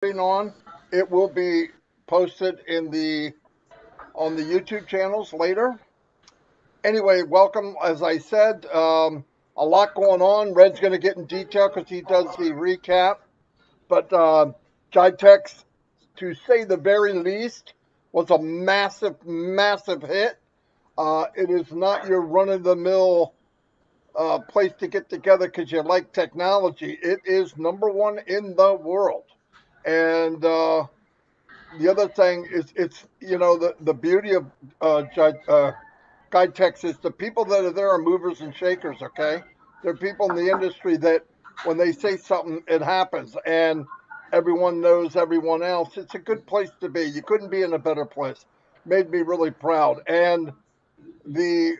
On, it will be posted in the on the YouTube channels later. Anyway, welcome. As I said, a lot going on. Red's going to get in detail because he does the recap. But Jitex, to say the very least, was a massive, massive hit. It is not your run-of-the-mill place to get together because you like technology. It is #1 in the world. And the other thing is, it's, the beauty of Guide Text is the people that are there are movers and shakers. Okay, they're people in the industry that when they say something, it happens, and everyone knows everyone else. It's a good place to be. You couldn't be in a better place. Made me really proud. And the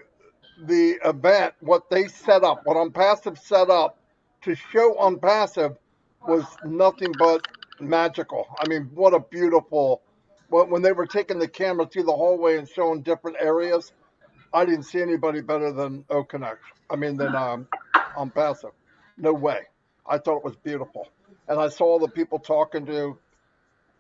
the event, what they set up, what Onpassive set up to show Onpassive was nothing but magical. I mean, what a beautiful. When they were taking the camera through the hallway and showing different areas, I didn't see anybody better than oconnect. I mean, than Onpassive. No way. I thought it was beautiful, and I saw the people talking to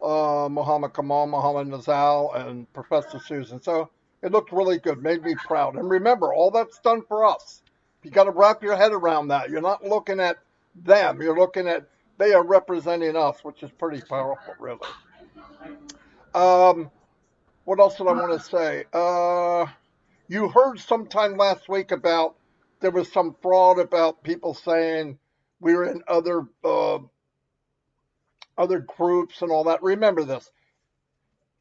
Muhammad Kamal, Muhammad Nazal, and Professor Susan. So it looked really good, made me proud. And remember, all that's done for us. You got to wrap your head around that. You're not looking at them. You're looking at they are representing us, which is pretty powerful, really. Um, what else did I want to say? You heard sometime last week about there was some fraud about people saying we were in other groups and all that. Remember this: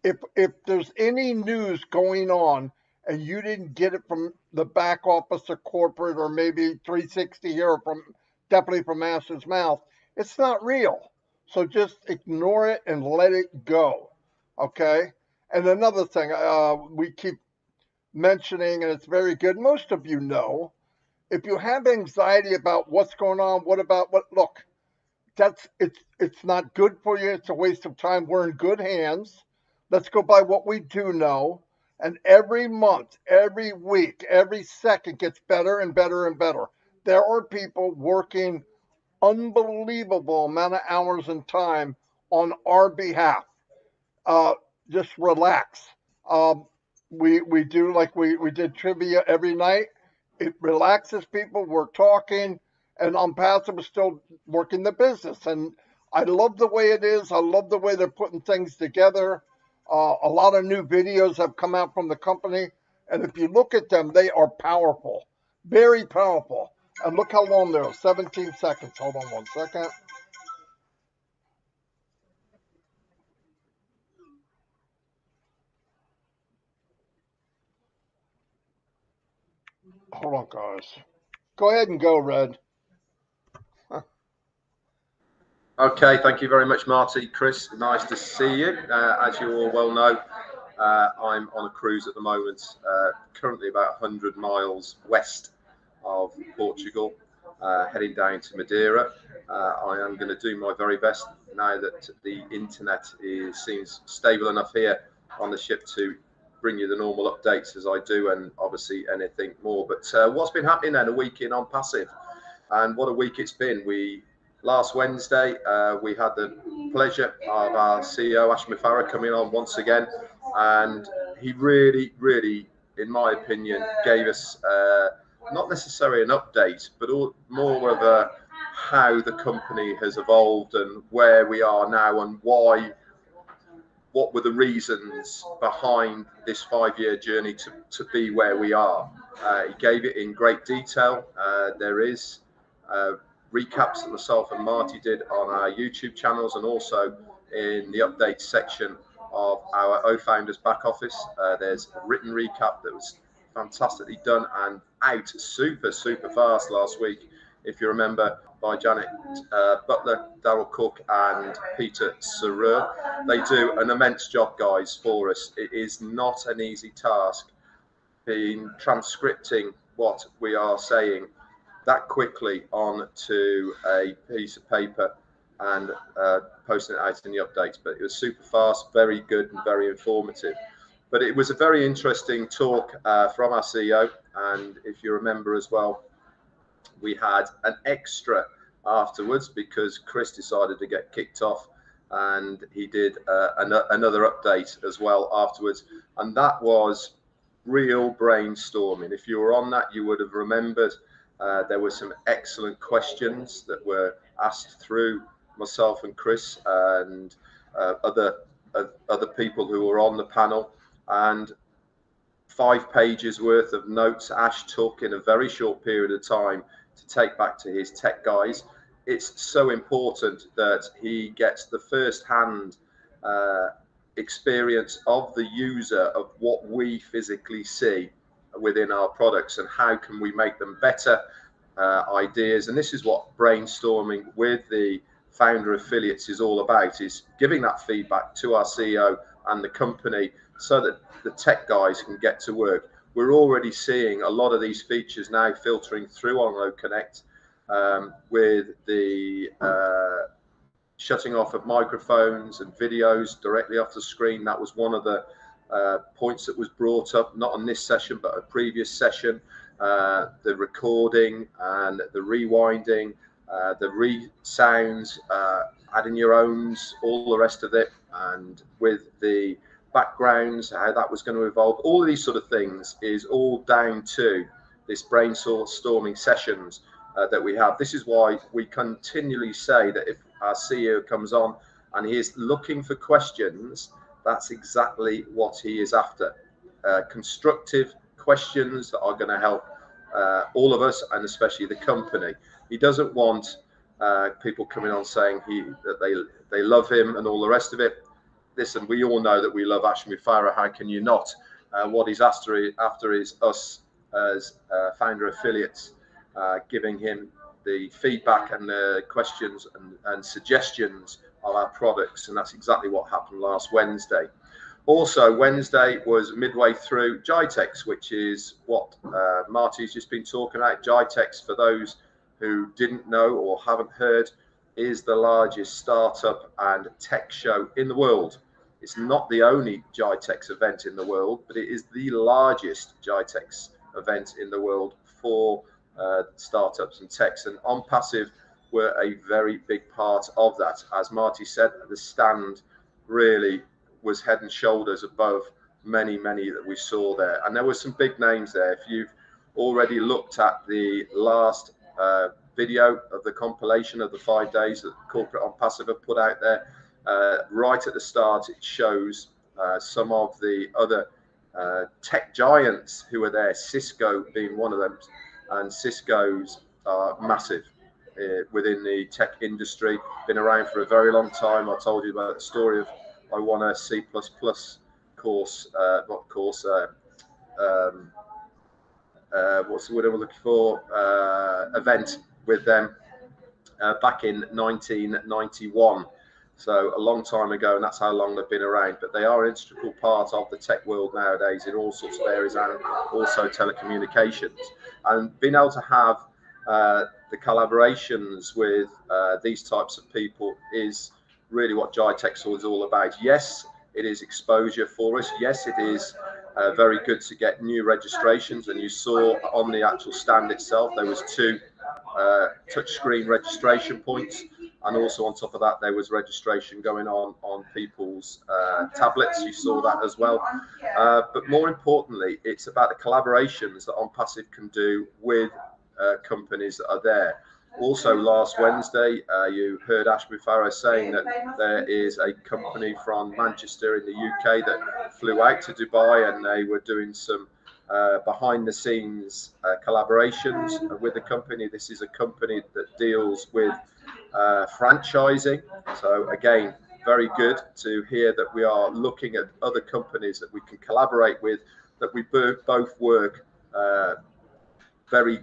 if there's any news going on and you didn't get it from the back office or corporate or maybe 360 here or from definitely from Master's mouth, it's not real. So just ignore it and let it go. Okay. And another thing we keep mentioning, and it's very good. Most of you know, if you have anxiety about what's going on, what about what? Look, it's not good for you. It's a waste of time. We're in good hands. Let's go by what we do know. And every month, every week, every second gets better and better and better. There are people working unbelievable amount of hours and time on our behalf. Uh, just relax. Um, we do like we did trivia every night. It relaxes people. We're talking, and Passive is still working the business. And I love the way it is. I love the way they're putting things together. A lot of new videos have come out from the company, and if you look at them, they are powerful, very powerful. And look how long they're 17 seconds. Hold on 1 second. Hold on, guys. Go ahead and go, Red. Okay, thank you very much, Marty. Chris, nice to see you. As you all well know, I'm on a cruise at the moment, currently about 100 miles west of Portugal, heading down to Madeira. I am going to do my very best now that the internet seems stable enough here on the ship to bring you the normal updates as I do, and obviously anything more. But what's been happening then? A week in Onpassive, and what a week it's been. Last Wednesday, we had the pleasure of our CEO, Ash MUFAREH, coming on once again. And he really, really, in my opinion, gave us not necessarily an update, but more of a how the company has evolved and where we are now and why, what were the reasons behind this 5-year journey to be where we are. He gave it in great detail. There is recaps that myself and Marty did on our YouTube channels and also in the updates section of our O-Founders back office. There's a written recap that was fantastically done and out super fast last week, if you remember, by Janet Butler, Daryl Cook and Peter Sarer. They do an immense job, guys, for us. It is not an easy task being transcripting what we are saying that quickly onto a piece of paper and posting it out in the updates. But it was super fast, very good and very informative. But it was a very interesting talk from our CEO. And if you remember as well, we had an extra afterwards because Chris decided to get kicked off and he did another update as well afterwards, and that was real brainstorming. If you were on that, you would have remembered there were some excellent questions that were asked through myself and Chris and other people who were on the panel, and 5 pages worth of notes Ash took in a very short period of time to take back to his tech guys. It's so important that he gets the first-hand experience of the user of what we physically see within our products and how can we make them better ideas. And this is what brainstorming with the founder affiliates is all about, is giving that feedback to our CEO and the company so that the tech guys can get to work. We're already seeing a lot of these features now filtering through on OConnect with the shutting off of microphones and videos directly off the screen. That was one of the points that was brought up, not on this session, but a previous session. The recording and the rewinding, the re-sounds, adding your owns, all the rest of it, and with the backgrounds, how that was going to evolve. All of these sort of things is all down to this brainstorming sessions that we have. This is why we continually say that if our CEO comes on and he is looking for questions, that's exactly what he is after. Constructive questions that are going to help all of us and especially the company. He doesn't want people coming on saying that they love him and all the rest of it. Listen, we all know that we love Ash MUFAREH. How can you not? What he's after is us as founder affiliates giving him the feedback and the questions and suggestions of our products, and that's exactly what happened last Wednesday. Also, Wednesday was midway through GITEX, which is what Marty's just been talking about. GITEX, for those who didn't know or haven't heard, is the largest startup and tech show in the world. It's not the only GITEX event in the world, but it is the largest GITEX event in the world for startups and techs. And Onpassive were a very big part of that. As Marty said, the stand really was head and shoulders above many that we saw there. And there were some big names there. If you've already looked at the last video of the compilation of the 5 days that corporate Onpassive have put out there, right at the start, it shows some of the other tech giants who are there, Cisco being one of them. And Cisco's are massive within the tech industry, been around for a very long time. I told you about the story of I won a C++ course, not course, what's the word I'm looking for, event with them back in 1991. So a long time ago, and that's how long they've been around. But they are an integral part of the tech world nowadays in all sorts of areas, and also telecommunications. And being able to have the collaborations with these types of people is really what GITEX is all about. Yes, it is exposure for us. Yes, it is very good to get new registrations. And you saw on the actual stand itself, there was 2 touchscreen registration points. And also on top of that, there was registration going on people's tablets. You saw that as well. But more importantly, it's about the collaborations that Onpassive can do with companies that are there. Also, last Wednesday, you heard Ash MUFAREH saying that there is a company from Manchester in the UK that flew out to Dubai, and they were doing some behind-the-scenes collaborations with the company. This is a company that deals with franchising. So again, very good to hear that we are looking at other companies that we can collaborate with, that we both work very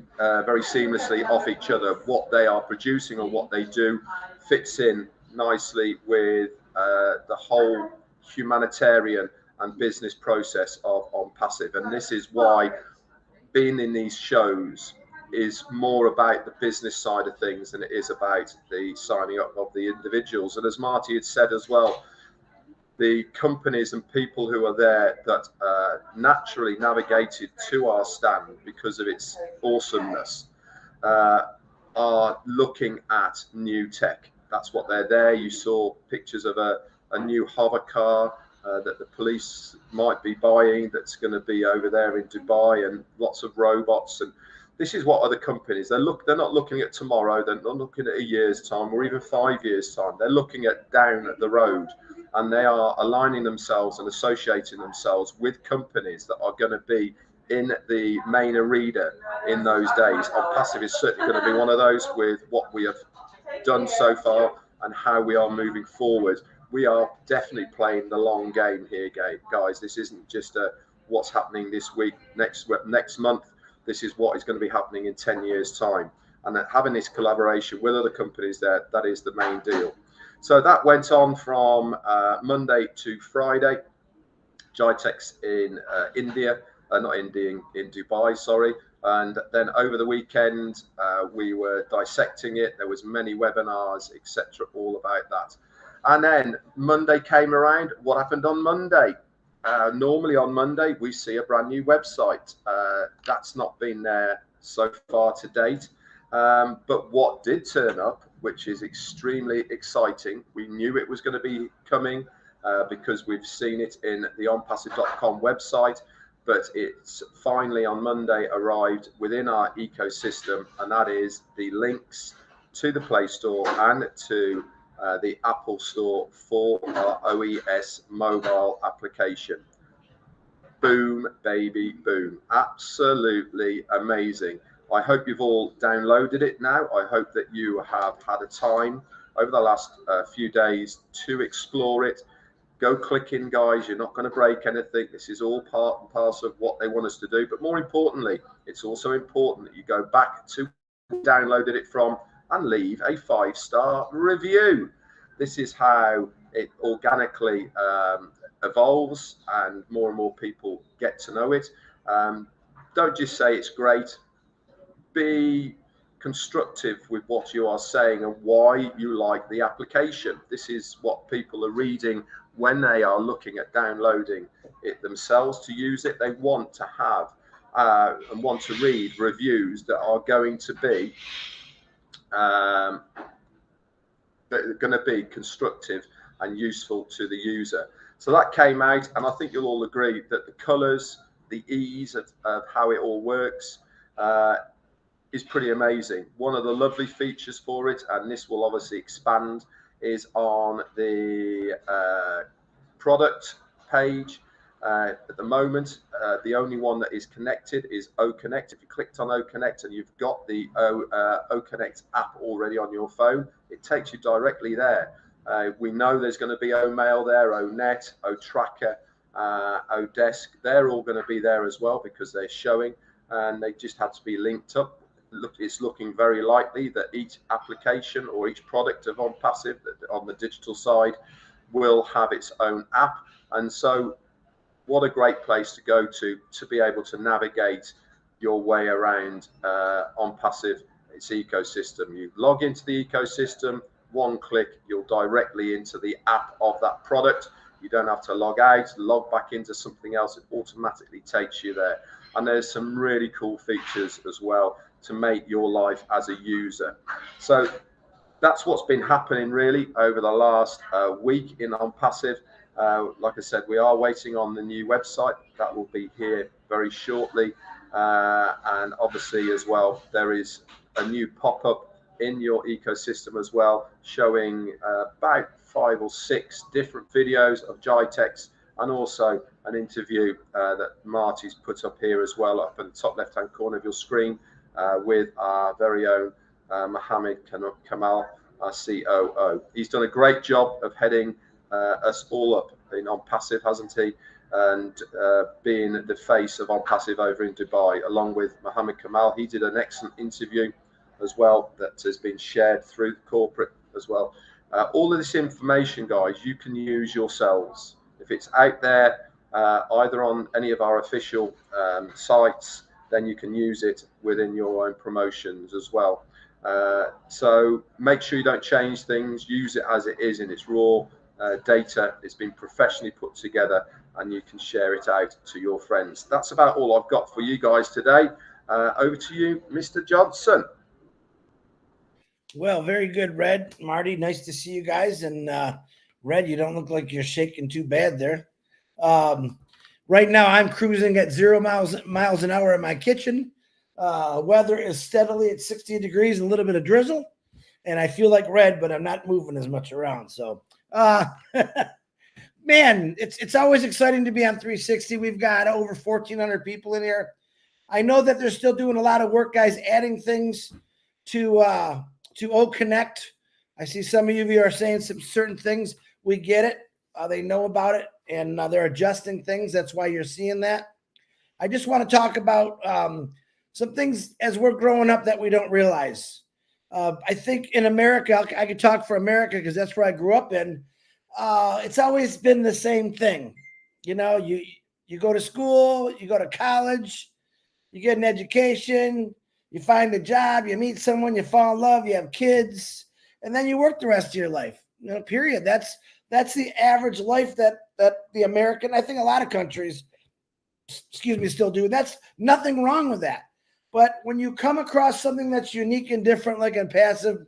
seamlessly off each other. What they are producing or what they do fits in nicely with the whole humanitarian and business process of Onpassive. And this is why being in these shows is more about the business side of things than it is about the signing up of the individuals. And as Marty had said as well, the companies and people who are there that naturally navigated to our stand because of its awesomeness are looking at new tech. That's what they're there. You saw pictures of a new hover car that the police might be buying, that's going to be over there in Dubai, and lots of robots. And this is what other companies, they're not looking at tomorrow, they're not looking at a year's time or even 5 years time. They're looking at down the road, and they are aligning themselves and associating themselves with companies that are going to be in the main arena in those days. Onpassive is certainly going to be one of those, with what we have done so far and how we are moving forward. We are definitely playing the long game here, guys. This isn't just what's happening this week, next month. This is what is going to be happening in 10 years' time. And having this collaboration with other companies there, that is the main deal. So that went on from Monday to Friday. GITEX in India, not India, in Dubai, sorry. And then over the weekend, we were dissecting it. There was many webinars, etc., all about that. And then Monday came around. What happened on Monday? Normally on Monday, we see a brand new website. That's not been there so far to date. But what did turn up, which is extremely exciting, we knew it was going to be coming because we've seen it in the onpassive.com website, but it's finally on Monday arrived within our ecosystem, and that is the links to the Play Store and to the Apple Store for our OES mobile application. Boom, baby, boom. Absolutely amazing. I hope you've all downloaded it now. I hope that you have had a time over the last few days to explore it. Go click in, guys. You're not going to break anything. This is all part and parcel of what they want us to do. But more importantly, it's also important that you go back to where you downloaded it from and leave a 5-star review. This is how it organically evolves, and more people get to know it. Don't just say it's great. Be constructive with what you are saying and why you like the application. This is what people are reading when they are looking at downloading it themselves to use it. They want to have and want to read reviews that are going to be constructive and useful to the user. So that came out, and I think you'll all agree that the colors, the ease of how it all works is pretty amazing. One of the lovely features for it, and this will obviously expand, is on the product page. At the moment, the only one that is connected is oconnect. If you clicked on oconnect and you've got the oconnect app already on your phone, it takes you directly there. We know there's going to be omail there, onet, otracker, odesk. They're all going to be there as well because they're showing, and they just had to be linked up. It's looking very likely that each application or each product of Onpassive on the digital side will have its own app. And so what a great place to go to be able to navigate your way around Onpassive, its ecosystem. You log into the ecosystem, one click, you're directly into the app of that product. You don't have to log out, log back into something else. It automatically takes you there. And there's some really cool features as well to make your life as a user. So that's what's been happening really over the last week in Onpassive. Like I said, we are waiting on the new website that will be here very shortly, and obviously as well there is a new pop-up in your ecosystem as well, showing about 5 or 6 different videos of GITEX, and also an interview that Marty's put up here as well, up in the top left-hand corner of your screen, with our very own Mohammed Kamal, our COO. He's done a great job of heading us all up in Onpassive, hasn't he? And being the face of Onpassive over in Dubai, along with Mohammed Kamal. He did an excellent interview as well that has been shared through the corporate as well. All of this information, guys, you can use yourselves. If it's out there, either on any of our official sites, then you can use it within your own promotions as well. So make sure you don't change things. Use it as it is in its raw data. It's been professionally put together, and you can share it out to your friends. That's about all I've got for you guys today. Over to you, Mr. Johnson. Well, very good, Red. Marty, nice to see you guys. And Red, you don't look like you're shaking too bad there. Right now, I'm cruising at 0 miles an hour in my kitchen. Weather is steadily at 60 degrees, a little bit of drizzle. And I feel like Red, but I'm not moving as much around. So, man, it's always exciting to be on 360. We've got over 1,400 people in here. I know that they're still doing a lot of work, guys, adding things to oconnect. I see some of you are saying some certain things. We get it. They know about it, and they're adjusting things. That's why you're seeing that. I just want to talk about some things as we're growing up that we don't realize. I think in America, I could talk for America because that's where I grew up in. It's always been the same thing. You know, you go to school, you go to college, you get an education, you find a job, you meet someone, you fall in love, you have kids, and then you work the rest of your life. You know, period. That's the average life that the American, I think a lot of countries, still do. That's nothing wrong with that. But when you come across something that's unique and different, like Onpassive,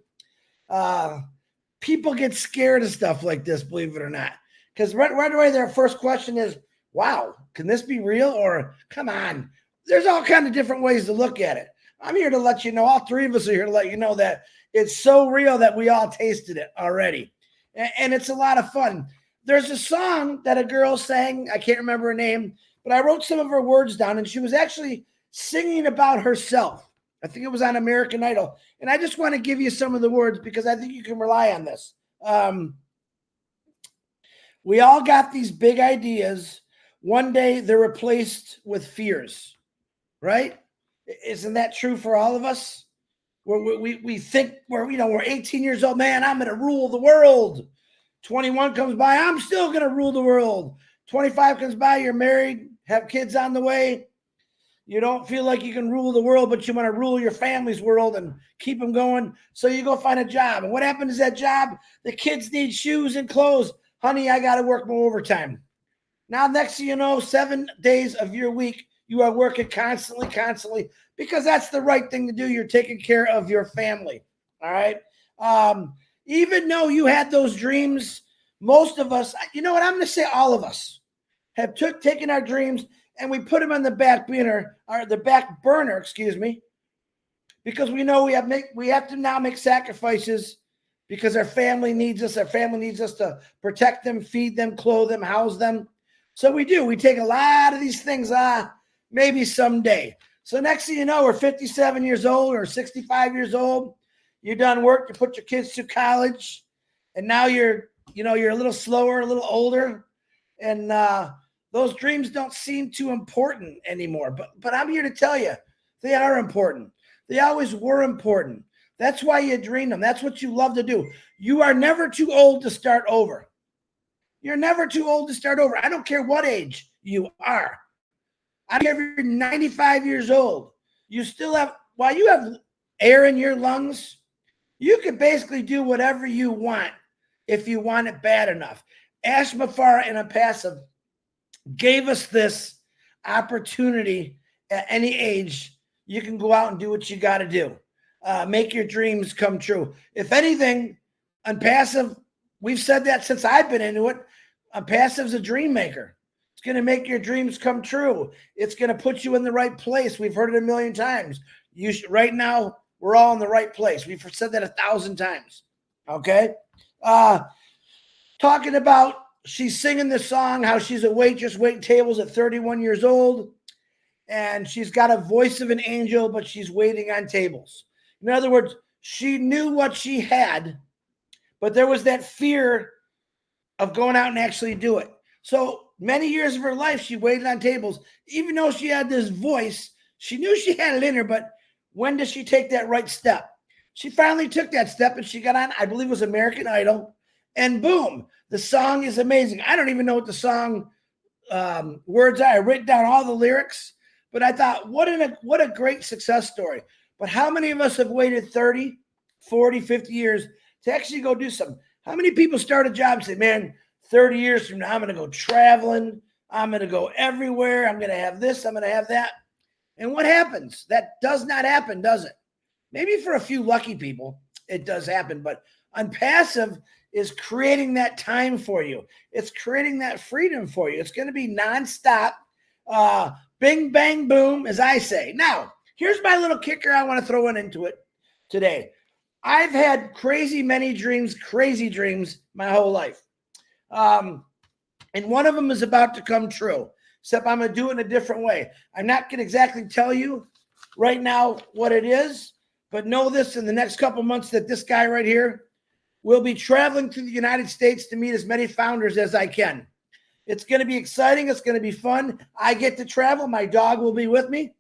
people get scared of stuff like this, believe it or not. Because right away, their first question is, wow, can this be real? Or come on. There's all kinds of different ways to look at it. I'm here to let you know, all three of us are here to let you know that it's so real that we all tasted it already. And it's a lot of fun. There's a song that a girl sang, I can't remember her name, but I wrote some of her words down, and she was actually singing about herself. I think it was on American Idol. And I just want to give you some of the words because I think you can rely on this. We all got these big ideas. One day they're replaced with fears, right? Isn't that true for all of us? We think we're 18 years old, man, I'm going to rule the world. 21 comes by, I'm still going to rule the world. 25 comes by, you're married, have kids on the way. You don't feel like you can rule the world, but you want to rule your family's world and keep them going. So you go find a job. And what happens is that job, the kids need shoes and clothes. Honey, I got to work more overtime. Now, next thing you know, 7 days of your week, you are working constantly, because that's the right thing to do. You're taking care of your family. All right. Even though you had those dreams, most of us, you know what, I'm going to say all of us have taken our dreams and we put them on the back burner, because we know we have to now make sacrifices because our family needs us. Our family needs us to protect them, feed them, clothe them, house them. So we do. We take a lot of these things, maybe someday. So next thing you know, we're 57 years old or 65 years old. You're done work. You put your kids through college, and now you're a little slower, a little older, and those dreams don't seem too important anymore. But I'm here to tell you, they are important. They always were important. That's why you dream them. That's what you love to do. You are never too old to start over. You're never too old to start over. I don't care what age you are. I don't care if you're 95 years old. You still have, while you have air in your lungs, you can basically do whatever you want if you want it bad enough. MR.ASH MUFAREH and Onpassive gave us this opportunity at any age. You can go out and do what you got to do. Make your dreams come true. If anything, Onpassive, we've said that since I've been into it. Onpassive's a dream maker. It's going to make your dreams come true. It's going to put you in the right place. We've heard it a million times. Right now, we're all in the right place. We've said that 1,000 times. Okay? Talking about, she's singing this song, how she's a waitress waiting tables at 31 years old, and she's got a voice of an angel, but she's waiting on tables. In other words, she knew what she had, but there was that fear of going out and actually do it. So many years of her life, she waited on tables. Even though she had this voice, she knew she had it in her, but when does she take that right step? She finally took that step, and she got on, I believe it was American Idol, and boom, the song is amazing. I don't even know what the song words are. I wrote down all the lyrics, but I thought, what a great success story. But how many of us have waited 30, 40, 50 years to actually go do something? How many people start a job and say, man, 30 years from now, I'm going to go traveling. I'm going to go everywhere. I'm going to have this. I'm going to have that. And what happens? That does not happen, does it? Maybe for a few lucky people. it does happen. But Onpassive is creating that time for you. It's creating that freedom for you. It's going to be nonstop. Bing, bang, boom, as I say. Now, here's my little kicker I want to throw into it today. I've had crazy dreams my whole life. And one of them is about to come true, except I'm going to do it in a different way. I'm not going to exactly tell you right now what it is, but know this in the next couple months that this guy right here will be traveling through the United States to meet as many founders as I can. It's going to be exciting. It's going to be fun. I get to travel. My dog will be with me.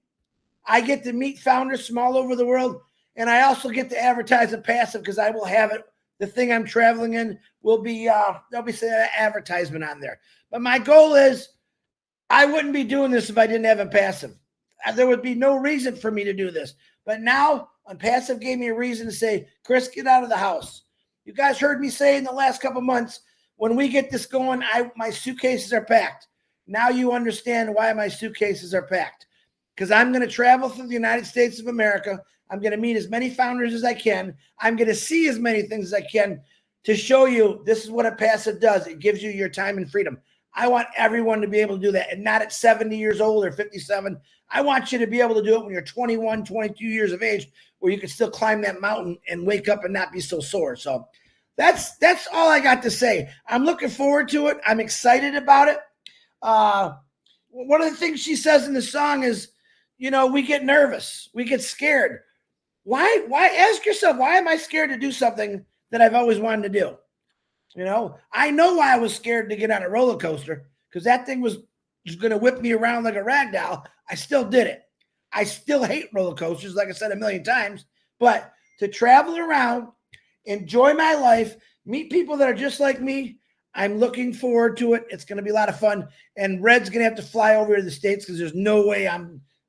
I get to meet founders from all over the world. And I also get to advertise Onpassive because I will have it. The thing I'm traveling in will be, there'll be some advertisement on there. But my goal is I wouldn't be doing this if I didn't have Onpassive. There would be no reason for me to do this. But now Onpassive gave me a reason to say, Chris, get out of the house. You guys heard me say in the last couple of months, when we get this going, my suitcases are packed. Now you understand why my suitcases are packed. Because I'm going to travel through the United States of America. I'm going to meet as many founders as I can. I'm going to see as many things as I can to show you this is what Onpassive does. It gives you your time and freedom. I want everyone to be able to do that, and not at 70 years old or 57. I want you to be able to do it when you're 21, 22 years of age, where you can still climb that mountain and wake up and not be so sore. So that's all I got to say. I'm looking forward to it. I'm excited about it. One of the things she says in the song is, you know, we get nervous. We get scared. Why ask yourself, why am I scared to do something that I've always wanted to do? You know, I know why I was scared to get on a roller coaster, because that thing was going to whip me around like a rag doll. I still did it. I still hate roller coasters, like I said a million times, but to travel around, enjoy my life, meet people that are just like me, I'm looking forward to it. It's going to be a lot of fun. And Red's going to have to fly over to the States because there's no way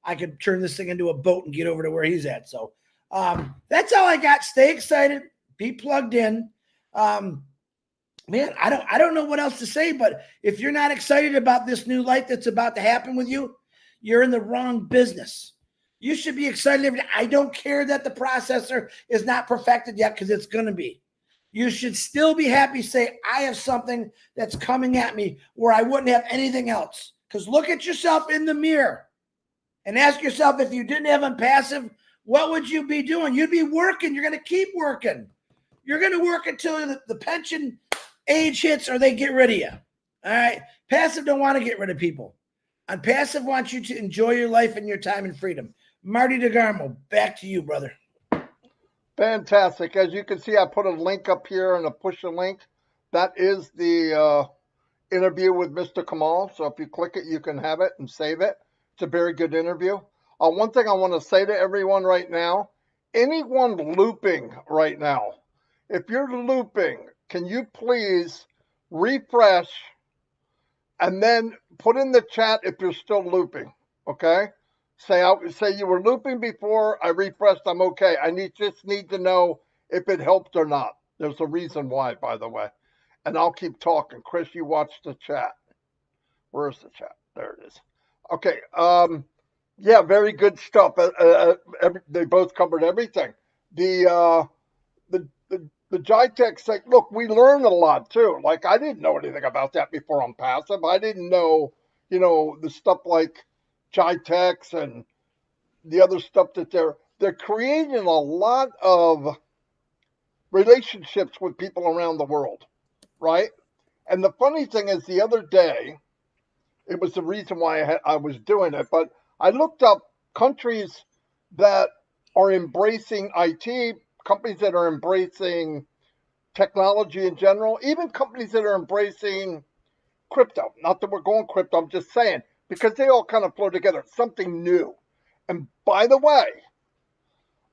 I could turn this thing into a boat and get over to where he's at. So that's all I got. Stay excited. Be plugged in. Man, I don't know what else to say, but if you're not excited about this new life that's about to happen with you, you're in the wrong business. You should be excited every day. I don't care that the processor is not perfected yet, because it's going to be. You should still be happy, say, I have something that's coming at me where I wouldn't have anything else. Because look at yourself in the mirror and ask yourself, if you didn't have Onpassive, what would you be doing? You'd be working. You're going to keep working. You're going to work until the pension age hits or they get rid of you. All right. Passive don't want to get rid of people. Onpassive wants you to enjoy your life and your time and freedom. Marty DeGarmo, back to you, brother. Fantastic. As you can see, I put a link up here and a push a link. That is the interview with Mr. Kamal. So if you click it, you can have it and save it. It's a very good interview. One thing I want to say to everyone right now, anyone looping right now, if you're looping, can you please refresh and then put in the chat if you're still looping, okay? Say you were looping before, I refreshed, I'm okay. Just need to know if it helped or not. There's a reason why, by the way. And I'll keep talking. Chris, you watch the chat. Where's the chat? There it is. Okay. Yeah, very good stuff. They both covered everything. The Jitech say, look, we learned a lot too. Like, I didn't know anything about that before Onpassive. I didn't know, the stuff like Jitech and the other stuff that they're creating a lot of relationships with people around the world, right? And the funny thing is, the other day, it was the reason why I was doing it, but I looked up countries that are embracing IT, companies that are embracing technology in general, even companies that are embracing crypto. Not that we're going crypto, I'm just saying, because they all kind of flow together. It's something new. And by the way,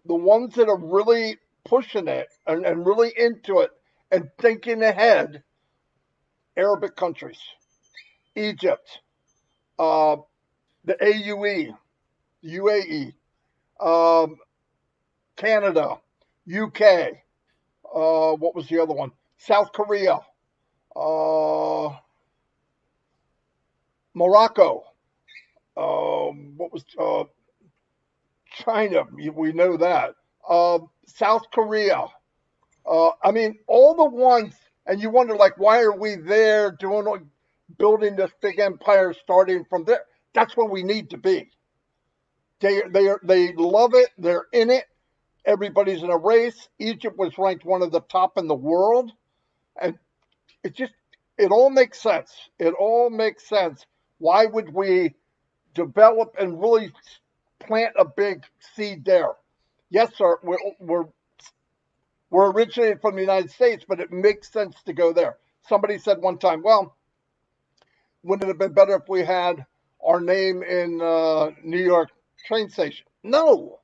the ones that are really pushing it and really into it and thinking ahead, Arabic countries, Egypt, the UAE, Canada, UK, what was the other one? South Korea, Morocco, what was China? We know that. South Korea, I mean, all the ones, and you wonder, like, why are we there building this big empire starting from there? That's where we need to be. They love it. They're in it. Everybody's in a race. Egypt was ranked one of the top in the world, and it just it all makes sense. It all makes sense. Why would we develop and really plant a big seed there? Yes, sir. We're originated from the United States, but it makes sense to go there. Somebody said one time, well, wouldn't it have been better if we had our name in New York train station? No,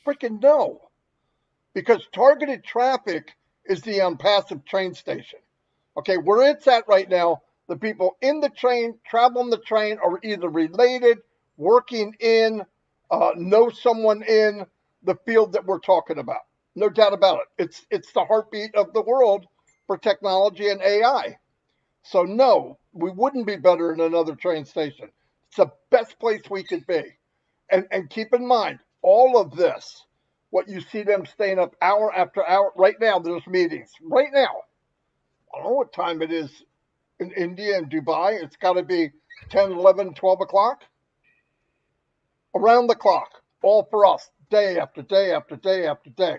freaking no. Because targeted traffic is the Onpassive train station. Okay, where it's at right now, the people in the train, travel on the train, are either related, working in, know someone in the field that we're talking about. No doubt about it. It's the heartbeat of the world for technology and AI. So no, we wouldn't be better in another train station. It's the best place we could be. And keep in mind, all of this, what you see them staying up hour after hour, right now, there's meetings. Right now, I don't know what time it is in India and Dubai. It's got to be 10, 11, 12 o'clock. Around the clock, all for us, day after day after day after day.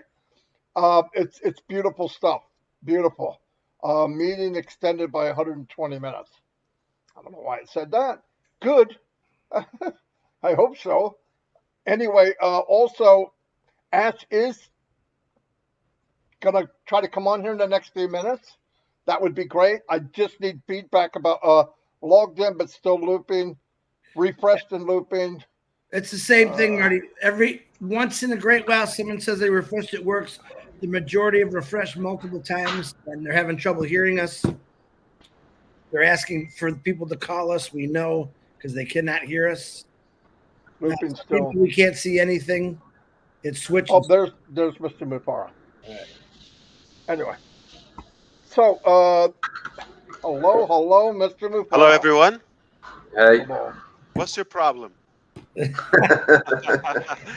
It's beautiful stuff. Beautiful. Meeting extended by 120 minutes. I don't know why it said that. Good. I hope so. Anyway, also, Ash is going to try to come on here in the next few minutes. That would be great. I just need feedback about logged in but still looping, refreshed and looping. It's the same thing, Marty. Every once in a great while, someone says they refreshed, it works. The majority have refreshed multiple times, and they're having trouble hearing us. They're asking for people to call us. We know because they cannot hear us. Looping still. We can't see anything. It switches. Oh, there's Mr. MUFAREH. Anyway, so hello, Mr. MUFAREH. Hello, everyone. Hey. Hello. What's your problem?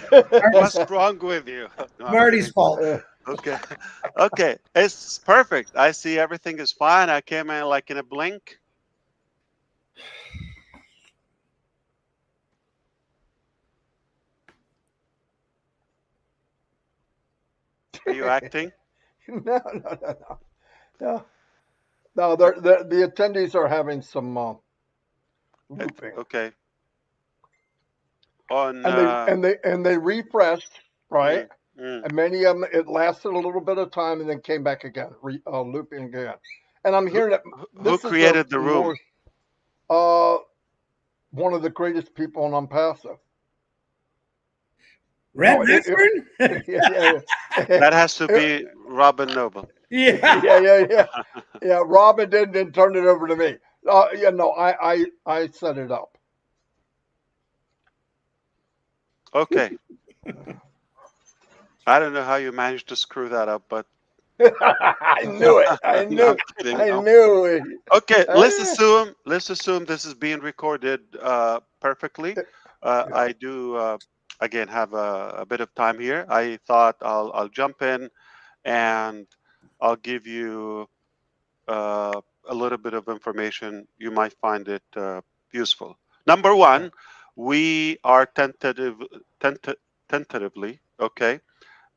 What's wrong with you? No, Marty's fault. Okay. Okay. It's perfect. I see everything is fine. I came in like in a blink. Are you acting? No. The attendees are having some looping. Okay. On And they refreshed, right? mm. And many of them, it lasted a little bit of time and then came back again, looping again. And I'm hearing that Who created the room? One of the greatest people on Onpassive. Red Western? That has to be Robin Noble. Yeah. Robin didn't turn it over to me. I set it up. Okay. I don't know how you managed to screw that up, but I knew it. I knew it. Okay, let's assume this is being recorded perfectly. I do again have a bit of time here. I thought I'll jump in and I'll give you a little bit of information. You might find it useful. Number one, we are tentatively okay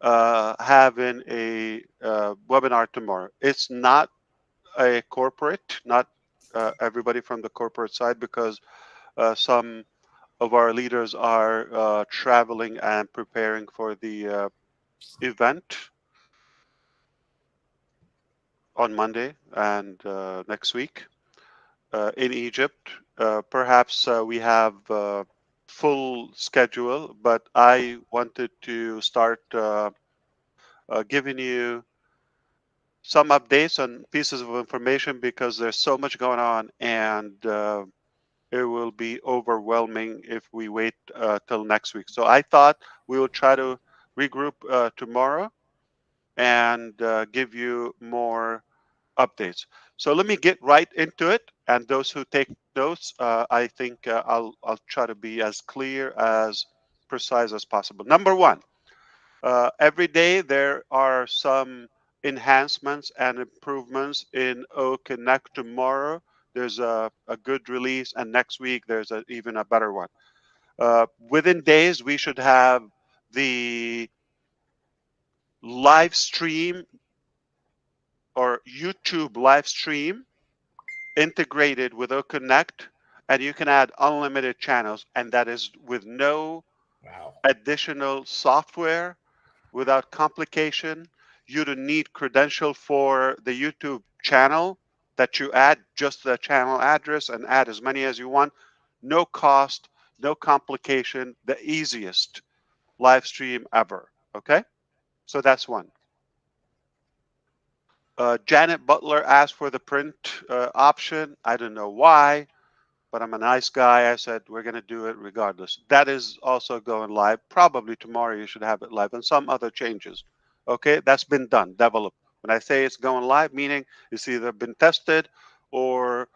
having a webinar tomorrow. It's not a corporate, not everybody from the corporate side, because some of our leaders are traveling and preparing for the event on Monday and next week in Egypt. Perhaps we have full schedule, but I wanted to start giving you some updates on pieces of information because there's so much going on, and it will be overwhelming if we wait till next week. So I thought we will try to regroup tomorrow and give you more updates. So let me get right into it. And those who take notes, I think I'll try to be as clear, as precise as possible. Number one, every day there are some enhancements and improvements in OConnect tomorrow. There's a good release, and next week there's even a better one. Within days, we should have the live stream or YouTube live stream integrated with OConnect, and you can add unlimited channels, and that is with no Wow. additional software, without complication. You don't need credential for the YouTube channel that you add, just the channel address and add as many as you want. No cost, no complication, the easiest live stream ever. Okay, so that's one. Janet Butler asked for the print option. I don't know why, but I'm a nice guy. I said we're going to do it regardless. That is also going live. Probably tomorrow you should have it live, and some other changes. Okay, that's been done, developed. When I say it's going live, meaning it's either been tested or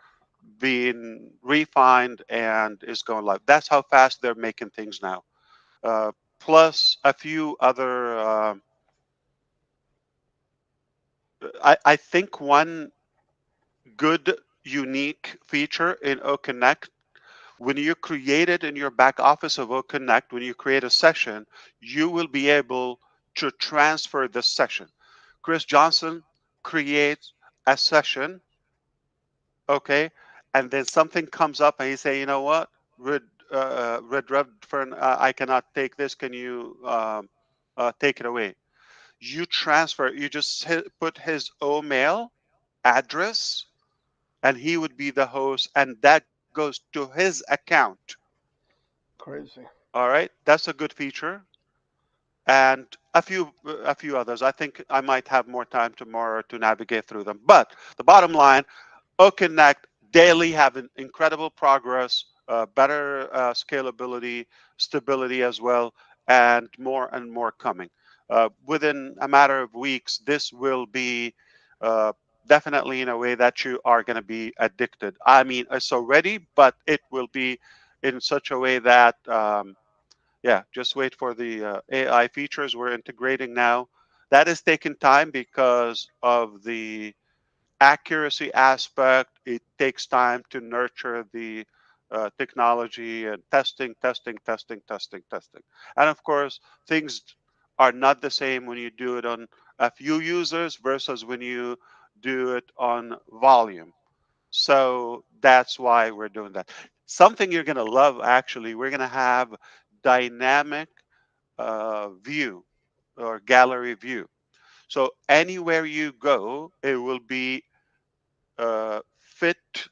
being refined and is going live. That's how fast they're making things now. Plus a few other. I think one good unique feature in OConnect, when you create it in your back office of OConnect, when you create a session, you will be able to transfer the session. Chris Johnson creates a session, okay, and then something comes up and he say, you know what, Red Redfern, I cannot take this. Can you take it away? You transfer. You just put his omail address, and he would be the host, and that goes to his account. Crazy. All right, that's a good feature, and a few others. I think I might have more time tomorrow to navigate through them. But the bottom line, OConnect daily having incredible progress, better scalability, stability as well, and more coming. Within a matter of weeks, this will be uh, definitely in a way that you are going to be addicted. I mean, it's already, but it will be in such a way that, yeah, just wait for the AI features we're integrating now. That is taking time because of the accuracy aspect. It takes time to nurture the technology and testing. And of course, things are not the same when you do it on a few users versus when you do it on volume. So that's why we're doing that. Something you're going to love, actually, we're going to have dynamic view or gallery view. So anywhere you go, it will be fit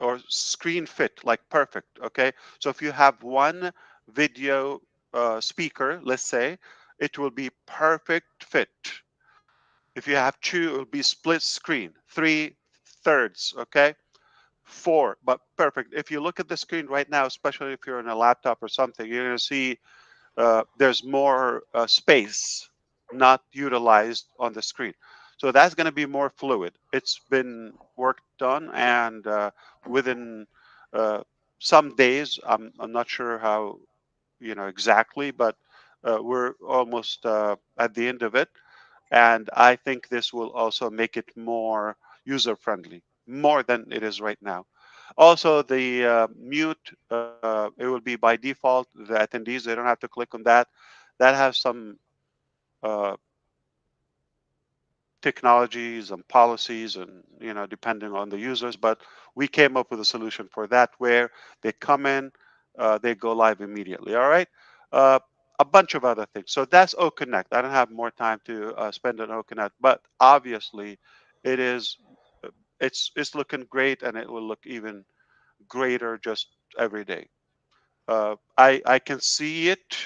or screen fit, like perfect. Okay. So if you have one video speaker, let's say, it will be perfect fit. If you have two, it will be split screen, 3/3. Okay. Four, but perfect. If you look at the screen right now, especially if you're on a laptop or something, you're going to see there's more space not utilized on the screen. So that's going to be more fluid. It's been worked on, and within uh, some days, I'm not sure how, exactly, but we're almost at the end of it. And I think this will also make it more user friendly, more than it is right now. Also, the mute, it will be by default. The attendees, they don't have to click on that. That has some uh, technologies and policies, and depending on the users. But we came up with a solution for that where they come in, they go live immediately. All right. Uh, a bunch of other things. So that's OConnect. I don't have more time to spend on OConnect, but obviously, it is. It's looking great, and it will look even greater just every day. I can see it.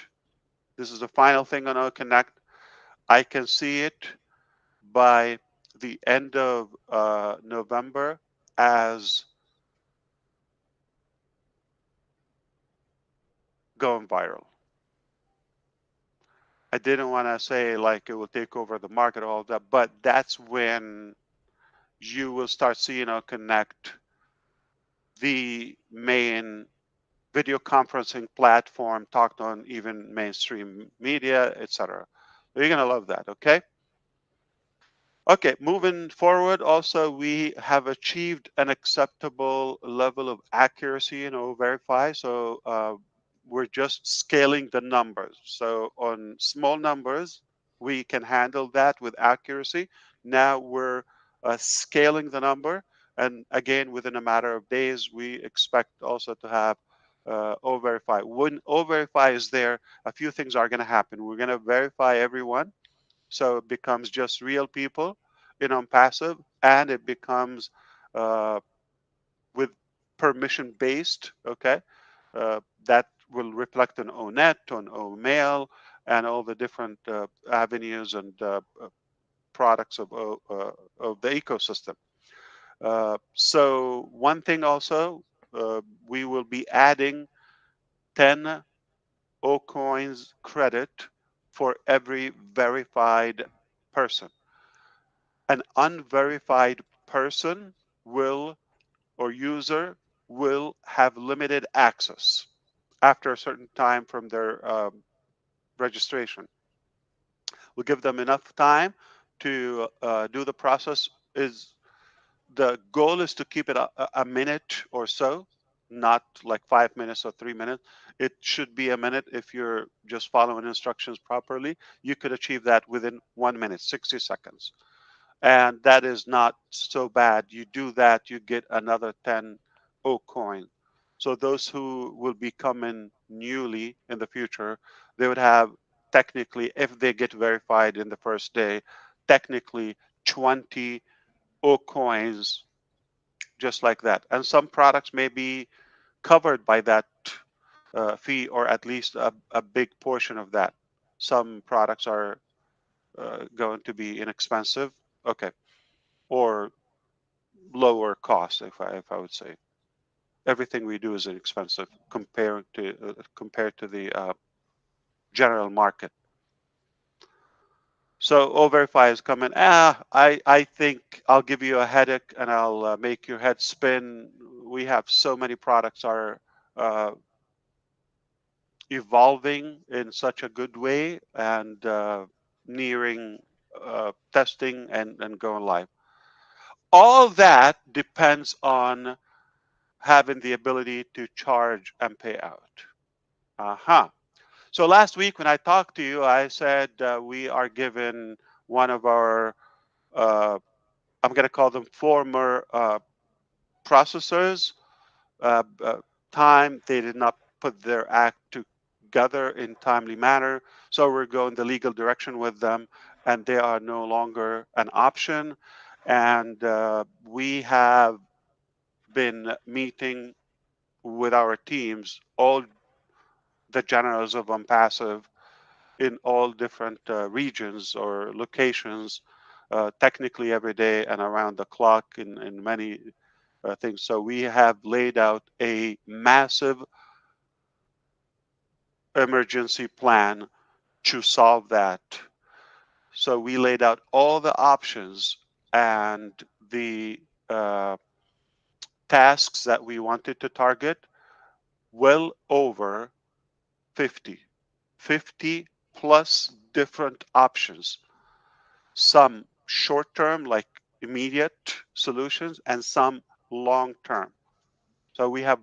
This is the final thing on OConnect. I can see it by the end of November as going viral. I didn't want to say like it will take over the market, all of that, but that's when you will start seeing OConnect, the main video conferencing platform, talked on even mainstream media, etc. You're gonna love that, okay? Okay, moving forward, also we have achieved an acceptable level of accuracy in O-Verify. So we're just scaling the numbers. So on small numbers, we can handle that with accuracy. Now we're scaling the number. And again, within a matter of days, we expect also to have O-Verify. When O-Verify is there, a few things are going to happen. We're going to verify everyone, so it becomes just real people in Onpassive, and it becomes uh, with permission based. Okay, that will reflect on onet, on omail, and all the different avenues and products of the ecosystem. So one thing also, we will be adding 10 OCoins credit for every verified person. An unverified person will, or user will, have limited access after a certain time from their registration. We'll give them enough time to do the process. Is the goal is to keep it a minute or so, not like 5 minutes or 3 minutes. It should be a minute. If you're just following instructions properly, you could achieve that within 1 minute, 60 seconds. And that is not so bad. You do that, you get another 10 O coin. So those who will be coming newly in the future, they would have, technically, if they get verified in the first day, technically 20 O coins, just like that. And some products may be covered by that fee, or at least a big portion of that. Some products are going to be inexpensive. Okay. Or lower cost, if I would say. Everything we do is inexpensive compared to the general market. So O-Verify is coming. I think I'll give you a headache and I'll make your head spin. We have so many products are uh, evolving in such a good way and nearing testing and going live. All that depends on having the ability to charge and pay out. Uh-huh. So last week when I talked to you, I said we are given one of our, I'm going to call them former processors, uh, uh, time. They did not put their act together in timely manner. So we're going the legal direction with them, and they are no longer an option. And we have been meeting with our teams, all the generals of Onpassive in all different regions or locations, technically every day and around the clock in many things. So we have laid out a massive emergency plan to solve that. So we laid out all the options and the tasks that we wanted to target, well over 50, 50 plus different options, some short term, like immediate solutions, and some long term. So we have,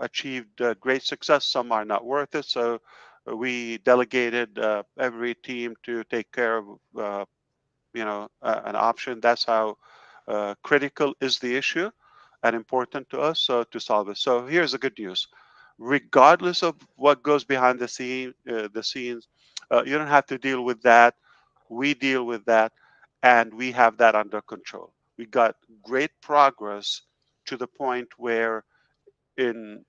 achieved great success. Some are not worth it. So we delegated every team to take care of, an option. That's how critical is the issue and important to us, so to solve it. So here's the good news: regardless of what goes behind the scenes, you don't have to deal with that. We deal with that, and we have that under control. We got great progress to the point where, in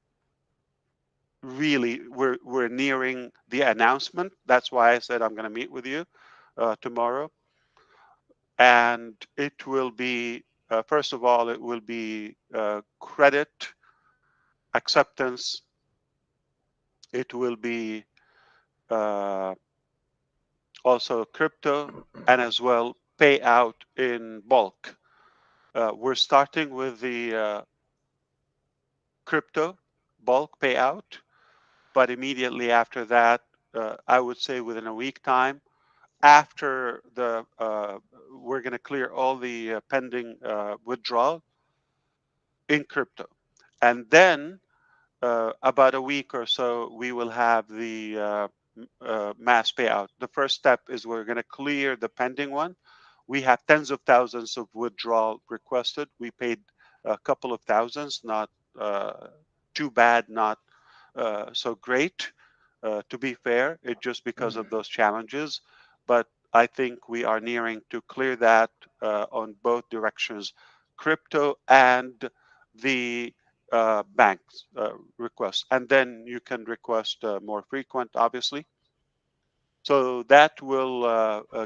really, we're nearing the announcement. That's why I said I'm going to meet with you tomorrow, and it will be, first of all, it will be credit acceptance. It will be uh, also crypto, and as well payout in bulk. We're starting with the crypto bulk payout, but immediately after that, I would say within a week time, after the we're going to clear all the pending withdrawal in crypto, and then about a week or so, we will have the mass payout. The first step is we're going to clear the pending one. We have tens of thousands of withdrawal requested. We paid a couple of thousands, not too bad, not so great. To be fair, it just because of those challenges. But I think we are nearing to clear that on both directions, crypto and the banks requests. And then you can request more frequent, obviously. So that will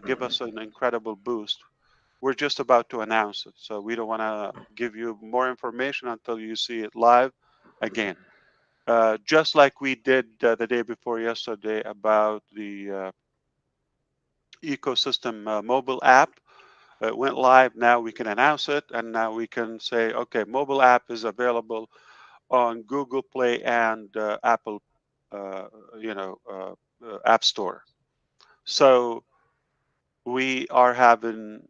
give us an incredible boost. We're just about to announce it, so we don't want to give you more information until you see it live again. Just like we did the day before yesterday about the ecosystem mobile app. It went live. Now we can announce it, and now we can say, okay, mobile app is available on Google Play and Apple, uh, App Store. So we are having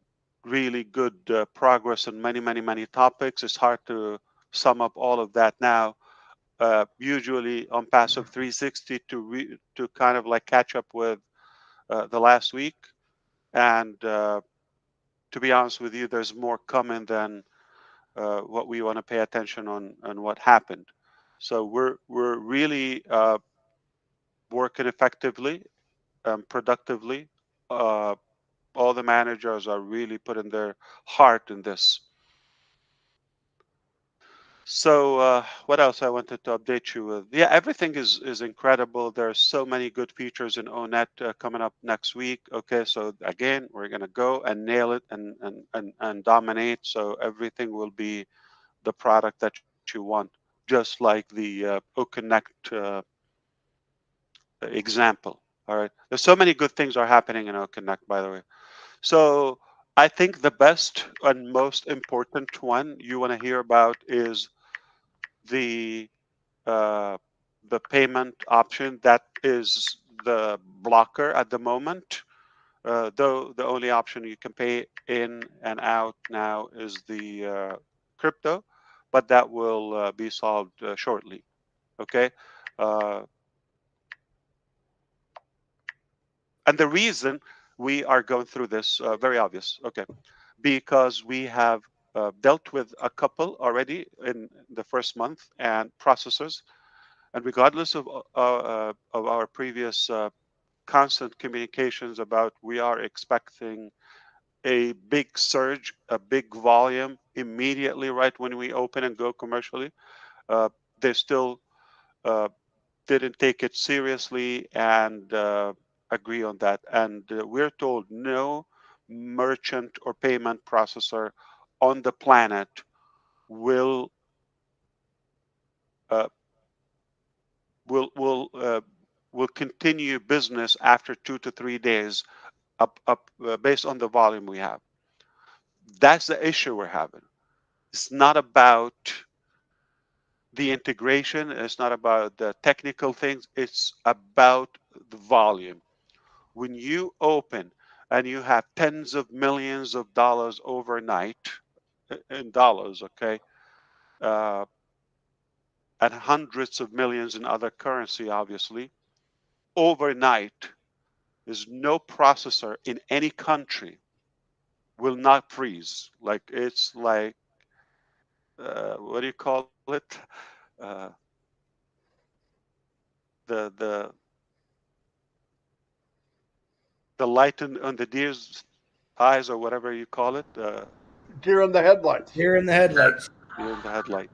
really good progress on many, many, many topics. It's hard to sum up all of that now. Usually on Passive 360 to kind of like catch up with the last week. And to be honest with you, there's more coming than what we want to pay attention on what happened. So we're really working effectively, productively. Uh, all the managers are really putting their heart in this. So what else I wanted to update you with? Yeah, everything is incredible. There's so many good features in ONet coming up next week. Okay, so again, we're gonna go and nail it and dominate. So everything will be the product that you want, just like the oconnect example. All right, there's so many good things are happening in oconnect, by the way. So I think the best and most important one you want to hear about is the uh, the payment option that is the blocker at the moment. Though the only option you can pay in and out now is the crypto, but that will be solved shortly. Okay. Uh, and the reason we are going through this very obvious. Okay, because we have dealt with a couple already in the first month and processors. And regardless of our previous constant communications about we are expecting a big surge, a big volume immediately right when we open and go commercially, uh, they still uh, didn't take it seriously and agree on that. And we're told no merchant or payment processor on the planet will uh, will will uh, will continue business after 2 to 3 days up based on the volume we have. That's the issue we're having. It's not about the integration. It's not about the technical things. It's about the volume. When you open and you have tens of millions of dollars overnight in dollars, okay, uh, and hundreds of millions in other currency, obviously, overnight, there's no processor in any country will not freeze. Like it's like what do you call it? Uh, the the light on the deer's eyes or whatever you call it. Deer in the headlights. Here in the headlights. Deer in the headlight.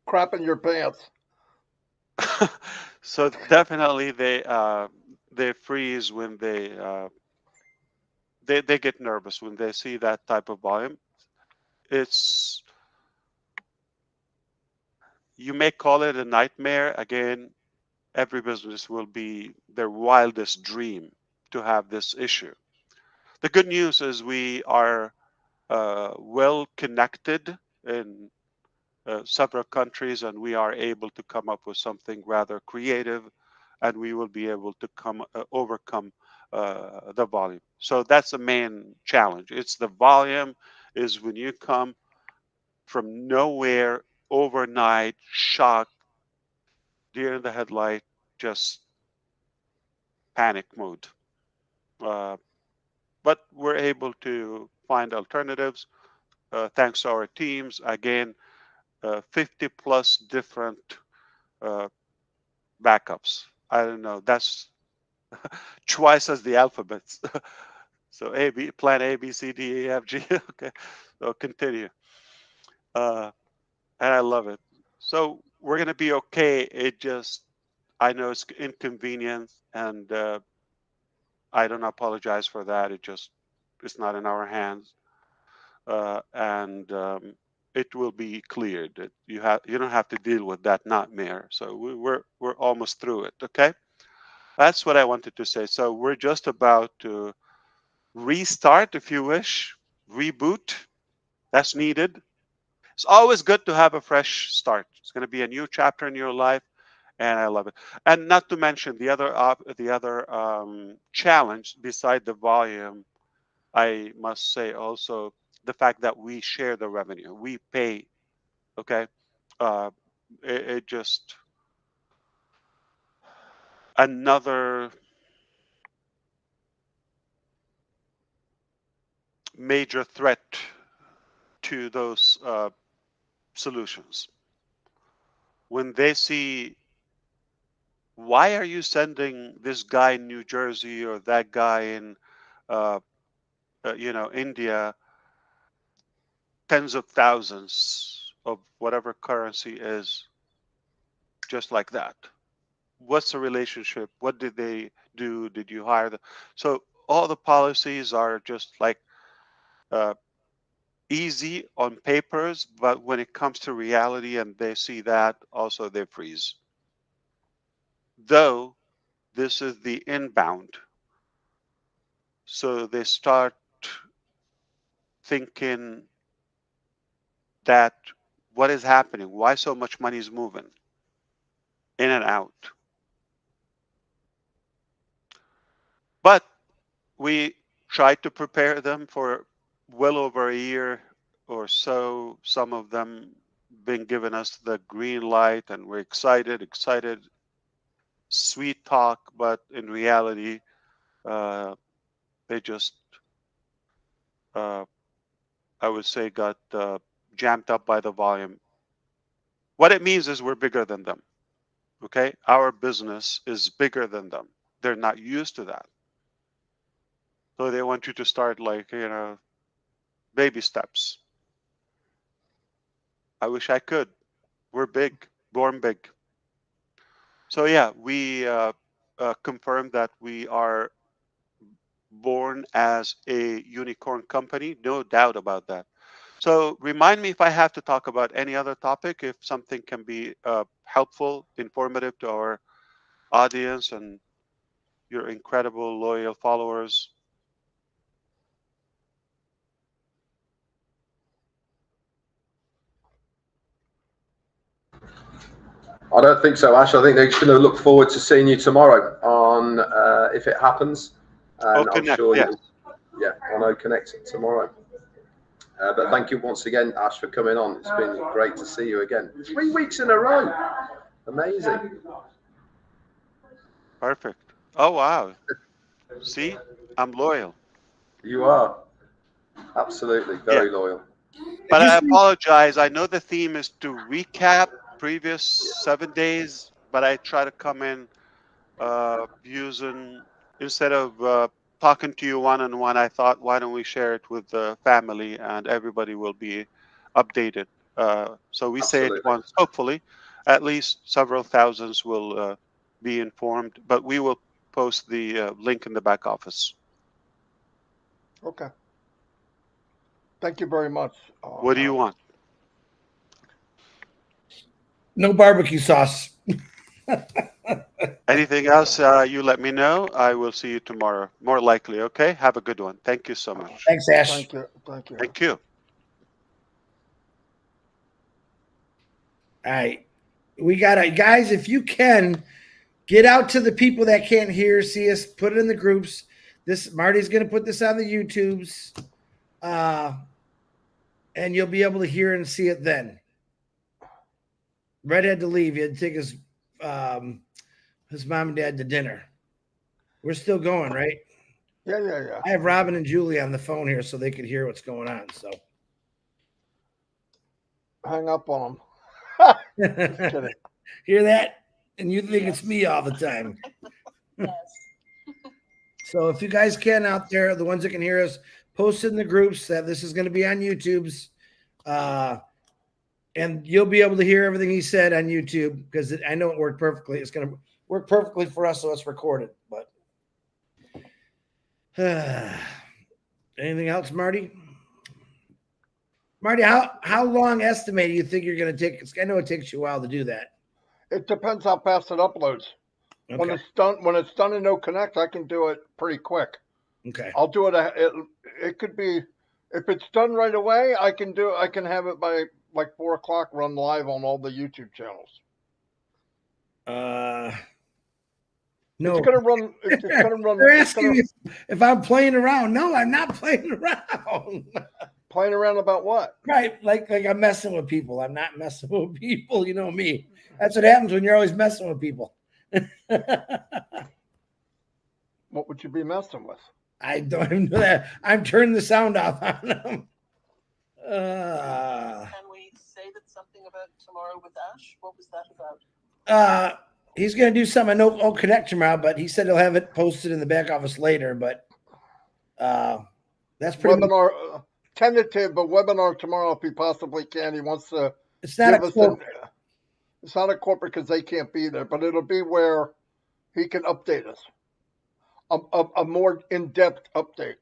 Crap in your pants. So definitely they freeze when they get nervous when they see that type of volume. It's you may call it a nightmare. Again, every business will be their wildest dream to have this issue. The good news is we are well connected in several countries, and we are able to come up with something rather creative, and we will be able to overcome the volume. So that's the main challenge. It's the volume is when you come from nowhere overnight, shock, deer in the headlight, just panic mode. But we're able to find alternatives thanks to our teams. Again, 50 plus different backups. I don't know. That's twice as the alphabets. So plan A, B, C, D, E, F, G. Okay, so continue. And I love it. So we're gonna be okay. I know it's inconvenient, and I don't apologize for that. It's not in our hands, and it will be cleared. You don't have to deal with that nightmare. So we're almost through it. Okay, that's what I wanted to say. So we're just about to restart, if you wish, reboot. That's needed. It's always good to have a fresh start. It's going to be a new chapter in your life, and I love it. And not to mention the other challenge beside the volume, I must say also the fact that we share the revenue, we pay. Okay, uh, it just another major threat to those solutions. When they see, why are you sending this guy in New Jersey or that guy in uh, India, tens of thousands of whatever currency is just like that? What's the relationship? What did they do? Did you hire them? So all the policies are just like uh, easy on papers, but when it comes to reality and they see that, also they freeze. Though this is the inbound, so they start thinking that what is happening? Why so much money is moving in and out? But we tried to prepare them for well over a year or so. Some of them been giving us the green light, and we're excited, sweet talk, but in reality, they just, uh, I would say, got jammed up by the volume. What it means is we're bigger than them. Okay, our business is bigger than them. They're not used to that, so they want you to start like baby steps. I wish I could. We're big, born big. So yeah, we confirmed that we are born as a unicorn company. No doubt about that. So remind me if I have to talk about any other topic, if something can be helpful, informative to our audience and your incredible loyal followers. I don't think so, Ash. I think they're going to look forward to seeing you tomorrow on if it happens, and I'm Oconnect, sure yes. on oconnect tomorrow. But thank you once again, Ash, for coming on. It's been great to see you again. 3 weeks in a row. Amazing. Perfect. Oh, wow. See, I'm loyal. You are. Absolutely. Yeah. Very loyal. But I apologize. I know the theme is to recap previous 7 days, but I try to come in using, instead of talking to you one-on-one, I thought, why don't we share it with the family and everybody will be updated. So we say it Absolutely. once, hopefully, at least several thousands will be informed, but we will post the link in the back office. Okay. Thank you very much. What do you want? No barbecue sauce. Anything else, you let me know. I will see you tomorrow, more likely. Okay. Have a good one. Thank you so much. Thanks, Ash. Thank you. Thank you. Thank you. All right. We got to, guys, if you can, get out to the people that can't hear, see us, put it in the groups. Marty's going to put this on the YouTubes, and you'll be able to hear and see it then. Red had to leave. He had to take his mom and dad to dinner. We're still going, right? Yeah. I have Robin and Julie on the phone here so they could hear what's going on. So hang up on them. Just kidding. Hear that? And you think it's me all the time. Yes. So if you guys can out there, the ones that can hear us, post in the groups that this is going to be on YouTube's. And you'll be able to hear everything he said on YouTube because I know it worked perfectly. It's going to work perfectly for us, so it's recorded. But anything else, Marty? Marty, how long estimate do you think you're going to take? I know it takes you a while to do that. It depends how fast it uploads. Okay. When it's done in OConnect, I can do it pretty quick. Okay. I'll do it. It could be, if it's done right away, I can have it by like 4 o'clock, run live on all the YouTube channels. No, It's gonna run. They're asking me if I'm playing around. No, I'm not playing around. Playing around about what? Right, like I'm messing with people. I'm not messing with people. You know me. That's what happens when you're always messing with people. What would you be messing with? I don't even know that. I'm turning the sound off on them. Can we say that something about tomorrow with Ash? What was that about? He's going to do something on oconnect tomorrow, but he said he'll have it posted in the back office later. But that's pretty webinar tentative, but webinar tomorrow if he possibly can. He wants to. It's not a corporate. It's not a corporate because they can't be there, but it'll be where he can update us. A more in-depth update.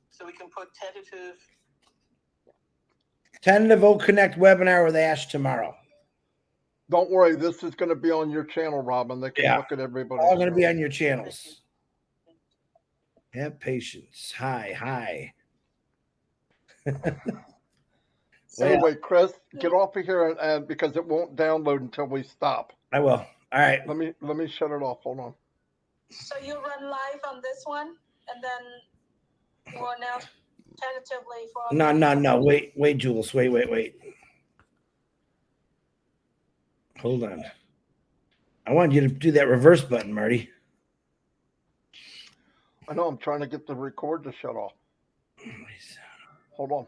So we can put tentative oconnect webinar with Ash tomorrow. Don't worry, this is going to be on your channel, Robin. They can look at everybody. All going to be on your channels. Have patience. Hi. So anyway, Chris, get off of here and because it won't download until we stop. I will. All right. Let me shut it off. Hold on. So you run live on this one, and then you will announce tentatively for. No. Wait, Jules. Wait. Hold on. I wanted you to do that reverse button, Marty. I know. I'm trying to get the record to shut off. Hold on.